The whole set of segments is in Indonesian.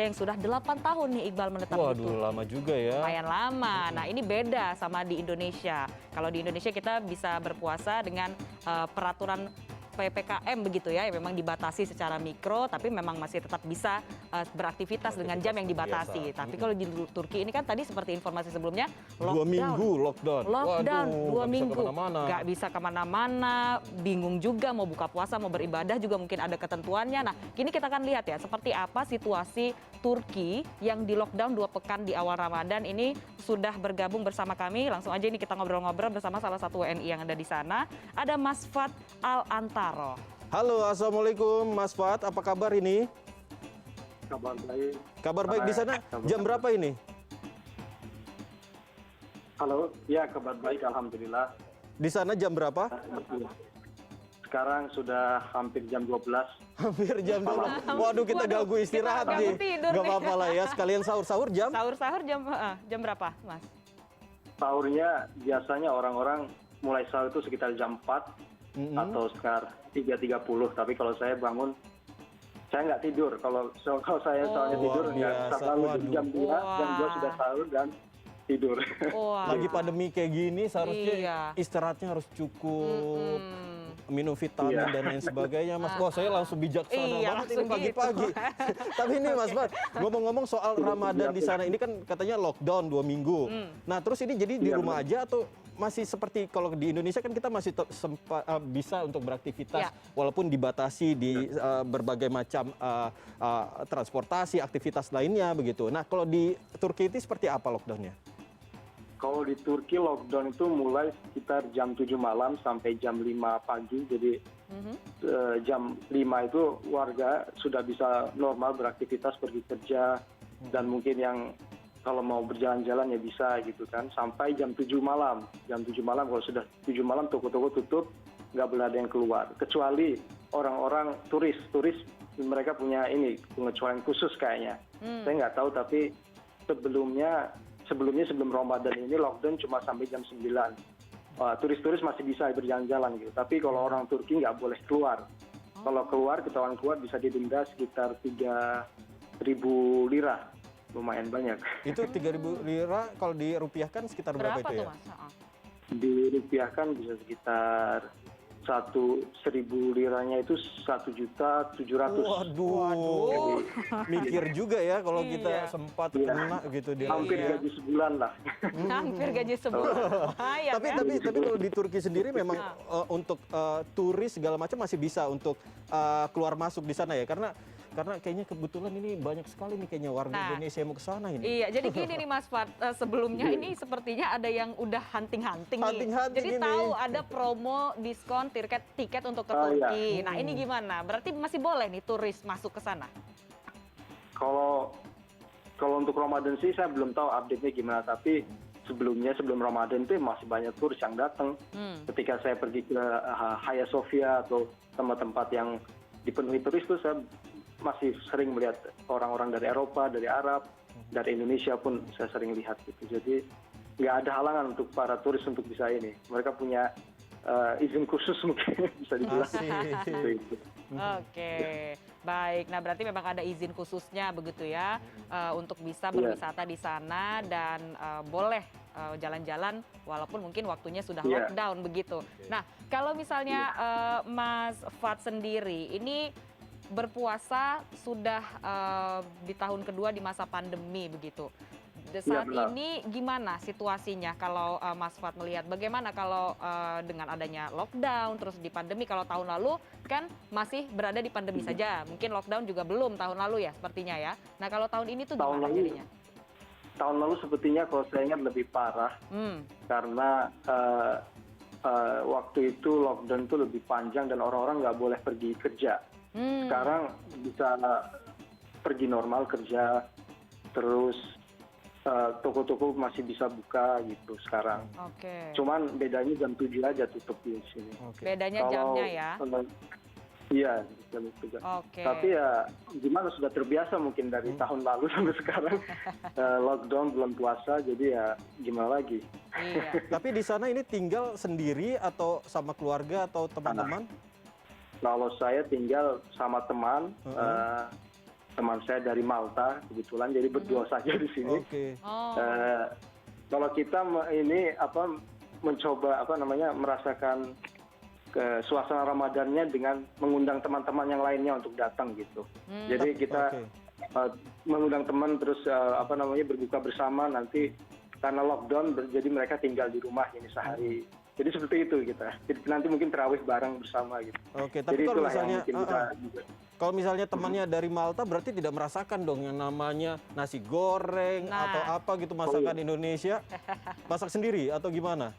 yang sudah 8 tahun nih Iqbal menetap di Waduh, Turki. lama juga ya. Lumayan lama. Nah, ini beda sama di Indonesia. Kalau di Indonesia kita bisa berpuasa dengan peraturan PPKM begitu ya, yang memang dibatasi secara mikro, tapi memang masih tetap bisa beraktivitas dengan jam yang dibatasi. Tapi kalau di Turki ini kan tadi seperti informasi sebelumnya, lockdown. 2 minggu lockdown. Lockdown, Waduh, 2 minggu. Nggak Bisa kemana-mana, bingung juga mau buka puasa, mau beribadah juga mungkin ada ketentuannya. Nah, kini kita akan lihat ya, seperti apa situasi Turki yang di lockdown 2 pekan di awal Ramadan ini. Sudah bergabung bersama kami, langsung aja ini kita ngobrol-ngobrol bersama salah satu WNI yang ada di sana. Ada Mas Fat Al-Antaro. Halo, assalamualaikum Mas Fat, apa kabar ini? Kabar baik. Kabar baik di sana. Jam berapa ini? Halo, ya kabar baik, alhamdulillah. Di sana jam berapa? Sekarang sudah hampir jam 12. Hampir jam 12. Waduh, kita Waduh, ganggu istirahat kita nih. ganggu tidur Gak nih. apa-apa lah ya, sekalian sahur-sahur jam? Sahur-sahur jam berapa, Mas? Sahurnya biasanya orang-orang mulai sahur itu sekitar jam 4 atau sekitar 3.30. Tapi kalau saya bangun, saya nggak tidur. Kalau saya soalnya tidur, luar nggak biasa. selalu Waduh. jam 2, jam 2 sudah sahur dan tidur. Wah. Lagi pandemi kayak gini, seharusnya Iya. istirahatnya harus cukup. Minum vitamin Iya. dan lain sebagainya, Mas. Wah, saya langsung bijaksana Iya, banget ini langsung pagi-pagi. gitu. Tapi ini Mas Fat, ngomong-ngomong soal Ramadan di sana, ini kan katanya lockdown 2 minggu. Nah, terus ini jadi di Iya, rumah aja atau masih seperti kalau di Indonesia kan kita masih sempat bisa untuk beraktivitas Ya. walaupun dibatasi di berbagai macam transportasi, aktivitas lainnya begitu. Nah, kalau di Turki itu seperti apa lockdownnya? Kalau di Turki lockdown itu mulai sekitar jam 7 malam sampai jam 5 pagi. Jadi jam 5 itu warga sudah bisa normal beraktivitas, pergi kerja, dan mungkin yang kalau mau berjalan-jalan ya bisa gitu kan. Sampai jam 7 malam. Jam 7 malam, kalau sudah 7 malam toko-toko tutup, nggak boleh ada yang keluar. Kecuali orang-orang turis mereka punya ini pengecualian khusus kayaknya. Saya nggak tahu, tapi sebelumnya sebelum Ramadan ini lockdown cuma sampai jam 9. Turis-turis masih bisa berjalan-jalan gitu. Tapi kalau orang Turki nggak boleh keluar. Kalau ketahuan keluar bisa didenda sekitar 3.000 lira. Lumayan banyak. Itu 3.000 lira kalau dirupiahkan sekitar berapa itu tuh, ya? Mas? Dirupiahkan bisa sekitar 1.000 liranya itu 1.700.000. Waduh, mikir juga ya kalau kita Iya. sempat Iya. kena gitu dia. Hampir gaji sebulan lah. Hampir gaji sebulan. Lumayan, Tapi ya? kalau di Turki sendiri memang untuk turis segala macam masih bisa untuk keluar masuk di sana ya, karena kayaknya kebetulan ini banyak sekali nih kayaknya warga Nah, Indonesia yang mau ke sana ini. Iya, jadi gini nih Mas Fat, sebelumnya ini sepertinya ada yang udah hunting-hunting nih. Hunting-hunting Jadi ini. tahu ada promo diskon tiket untuk ke Oh, Turki. iya. Nah, ini gimana? Berarti masih boleh nih turis masuk ke sana? Kalau untuk Ramadan sih saya belum tahu update-nya gimana, tapi sebelum Ramadan itu masih banyak turis yang datang. Ketika saya pergi ke Hagia Sophia atau tempat-tempat yang dipenuhi turis tuh saya masih sering melihat orang-orang dari Eropa, dari Arab, dari Indonesia pun saya sering lihat gitu. Jadi nggak ada halangan untuk para turis untuk bisa ini. Mereka punya izin khusus mungkin bisa dibilang. Gitu. Oke, baik. Nah, berarti memang ada izin khususnya begitu ya untuk bisa berwisata di sana dan boleh jalan-jalan walaupun mungkin waktunya sudah lockdown begitu. Nah, kalau misalnya Mas Fat sendiri ini berpuasa sudah di tahun kedua di masa pandemi begitu. Saat ini gimana situasinya kalau Mas Fat melihat bagaimana kalau dengan adanya lockdown terus di pandemi? Kalau tahun lalu kan masih berada di pandemi saja, mungkin lockdown juga belum tahun lalu ya sepertinya ya. Nah, kalau tahun ini tuh gimana jadinya? Tahun lalu sepertinya kalau saya ingat lebih parah karena waktu itu lockdown itu lebih panjang dan orang-orang nggak boleh pergi kerja. Sekarang bisa pergi normal kerja, terus toko-toko masih bisa buka gitu sekarang. Oke. Cuman bedanya jam 7 aja tutup di sini. Bedanya jamnya ya? Iya, jam 7. Oke. Tapi ya gimana, sudah terbiasa mungkin dari tahun lalu sampai sekarang. Lockdown, belum puasa, jadi ya gimana lagi. Iya. Tapi di sana ini tinggal sendiri atau sama keluarga atau teman-teman? Kalau saya tinggal sama teman, teman saya dari Malta kebetulan, jadi berdua saja di sini. Oke. Oh. Kalau kita ini mencoba merasakan ke suasana Ramadannya dengan mengundang teman-teman yang lainnya untuk datang gitu. Jadi kita mengundang teman terus berbuka bersama nanti karena lockdown, jadi mereka tinggal di rumah ini sehari. Jadi seperti itu kita. Jadi nanti mungkin tarawih bareng bersama gitu. Oke, tapi Jadi kalau itulah yang misalnya mungkin kita juga. kalau misalnya temannya dari Malta berarti tidak merasakan dong yang namanya nasi goreng Nah. atau apa gitu masakan Indonesia. Masak sendiri atau gimana?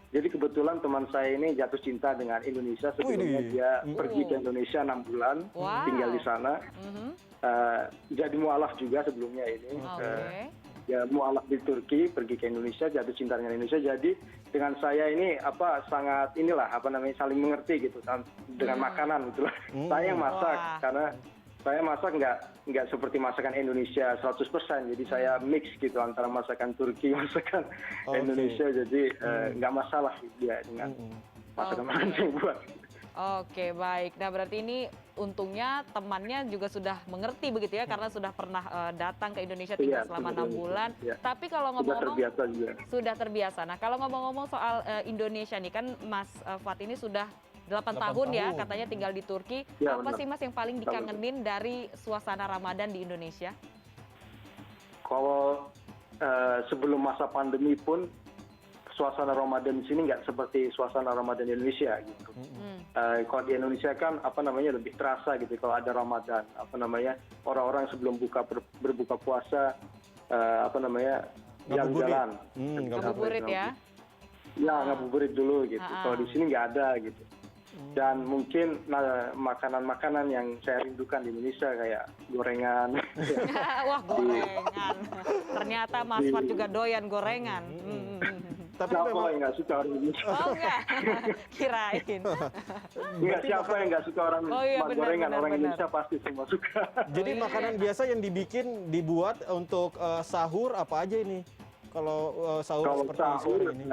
Jadi kebetulan teman saya ini jatuh cinta dengan Indonesia. Sebelumnya Widih. dia pergi ke Indonesia 6 bulan, Wow. tinggal di sana. Mhm. Jadi mualaf juga sebelumnya ini. Oke. Ya mualaf di Turki, pergi ke Indonesia, jatuh cinta dengan Indonesia. Jadi dengan saya ini sangat saling mengerti gitu kan dengan makanan gitulah. Saya yang masak Wah. karena saya masak nggak seperti masakan Indonesia 100%. Jadi saya mix gitu antara masakan Turki, masakan Indonesia. Jadi nggak masalah dia dengan masakan makanan yang buat. Oke, baik. Nah, berarti ini untungnya temannya juga sudah mengerti begitu ya, karena sudah pernah datang ke Indonesia tinggal Iya, selama 6 betul. bulan. Iya. Tapi kalau Sudah ngomong-ngomong terbiasa juga. sudah terbiasa. Nah, kalau ngomong-ngomong soal Indonesia nih kan Mas Fat ini sudah 8 tahun ya tahun. katanya tinggal di Turki. Ya, Apa benar. sih Mas yang paling dikangenin dari suasana Ramadan di Indonesia? Kalau sebelum masa pandemi pun suasana Ramadan di sini nggak seperti suasana Ramadan di Indonesia gitu. Kalau di Indonesia kan lebih terasa gitu kalau ada Ramadan. Orang-orang sebelum berbuka puasa jalan-jalan. Ngabuburit ya? Ya ngabuburit dulu gitu. Kalau di sini nggak ada gitu. Dan mungkin makanan-makanan yang saya rindukan di Indonesia kayak gorengan. Wah, gorengan. Ternyata Mas Fat juga doyan gorengan. Tapi Siapa memang yang nggak suka orang Indonesia? Oh enggak, kirain. Nggak, siapa yang nggak suka orang Oh iya, benar, gorengan? benar, Orang benar. Indonesia pasti semua suka. jadi makanan biasa yang dibuat untuk sahur apa aja ini? Kalau sahur Kalau seperti sahur, sore ini.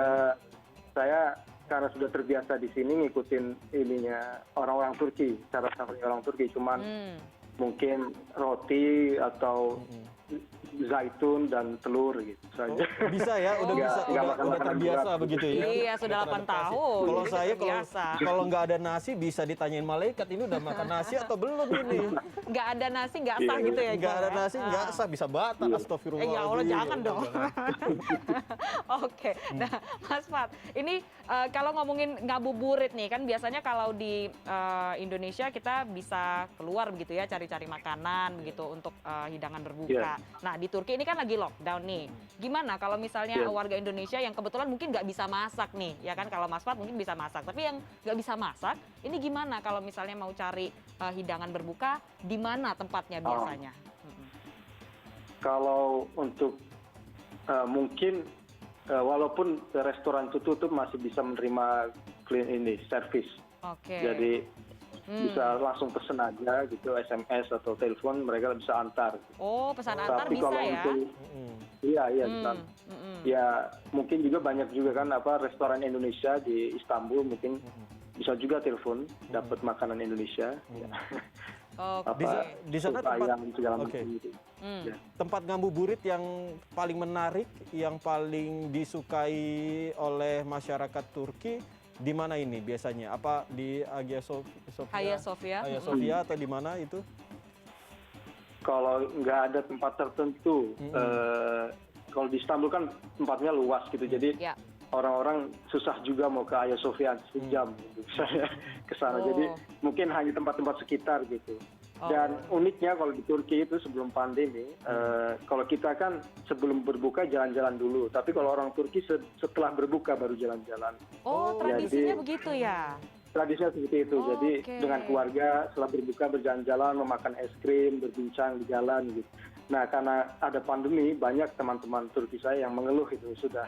saya karena sudah terbiasa di sini ngikutin ininya orang-orang Turki, cara sahurnya orang Turki, cuman mungkin roti atau zaitun dan telur gitu saja. Bisa ya, udah Oh. bisa, Nggak udah makan makanan terbiasa berat. begitu ya. Iya, sudah 8 tahun. Kalau Jadi saya terbiasa. kalau nggak ada nasi bisa ditanyain malaikat ini udah makan nasi atau belum ini. Nggak ada nasi, nggak sah Iya, gitu ya. Nggak ada Iqbal, ya? nasi nggak sah bisa batal. Iya. Astagfirullah. Ya Allah, jangan dong. Oke, nah Mas Fat, ini kalau ngomongin ngabuburit nih, kan biasanya kalau di Indonesia kita bisa keluar begitu ya, cari-cari makanan begitu untuk hidangan berbuka. Nah di Turki ini kan lagi lockdown nih, gimana kalau misalnya warga Indonesia yang kebetulan mungkin nggak bisa masak nih, ya kan kalau Mas Fat mungkin bisa masak, tapi yang nggak bisa masak, ini gimana kalau misalnya mau cari hidangan berbuka, di mana tempatnya biasanya? Kalau untuk mungkin walaupun restoran tutup masih bisa menerima service. Oke. Jadi bisa langsung pesen aja gitu, SMS atau telepon mereka bisa antar. Oh, pesan antar Tapi bisa kalau ya? untuk iya bisa. Ya mungkin juga banyak juga kan restoran Indonesia di Istanbul mungkin bisa juga telepon dapat makanan Indonesia. Oke. Di sana tempat ayam segala Oke. macam gitu. Ya. tempat ngabuburit yang paling menarik, yang paling disukai oleh masyarakat Turki di mana ini biasanya? Apa di Hagia Sophia? Hagia Sophia. Hagia Sophia atau di mana itu? Kalau nggak ada tempat tertentu, kalau di Istanbul kan tempatnya luas gitu, jadi Ya. orang-orang susah juga mau ke Hagia Sophia sejam gitu, misalnya ke sana. Oh. Jadi mungkin hanya tempat-tempat sekitar gitu. Dan uniknya kalau di Turki itu sebelum pandemi, kalau kita kan sebelum berbuka jalan-jalan dulu, tapi kalau orang Turki setelah berbuka baru jalan-jalan. Oh, tradisinya jadi- begitu ya? Tradisinya seperti itu, jadi Oke. dengan keluarga setelah berbuka berjalan-jalan, memakan es krim, berbincang di jalan gitu. Nah karena ada pandemi, banyak teman-teman Turki saya yang mengeluh itu sudah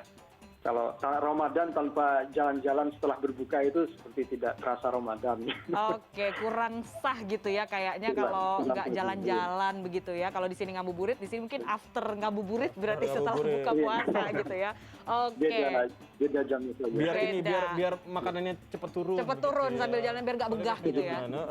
Kalau Ramadan tanpa jalan-jalan setelah berbuka itu seperti tidak terasa Ramadan. Oke, kurang sah gitu ya kayaknya Kurang- kalau kurang nggak begitu. jalan-jalan begitu ya. Kalau di sini ngabuburit, di sini mungkin after ngabuburit berarti setelah Ngabuburit. buka puasa gitu ya. Oke. Beda jamnya saja. Biar ini Beda. biar makanannya cepet turun. Cepet gitu turun ya. sambil jalan biar nggak begah gitu ya. Gimana?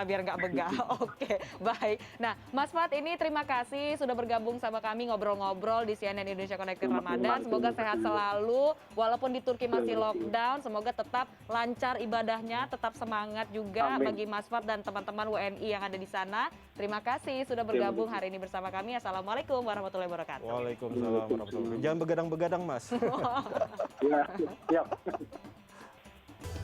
Biar nggak begah. Oke, baik. Nah, Mas Fat ini terima kasih sudah bergabung sama kami ngobrol-ngobrol di CNN Indonesia Connected Ramadan. Semoga sehat selalu. Walaupun di Turki masih lockdown, semoga tetap lancar ibadahnya, tetap semangat juga Amin. bagi Mas Fat dan teman-teman WNI yang ada di sana. Terima kasih sudah bergabung hari ini bersama kami. Assalamualaikum warahmatullahi wabarakatuh. Waalaikumsalam warahmatullahi wabarakatuh. Jangan begadang-begadang, Mas. Ya, siap.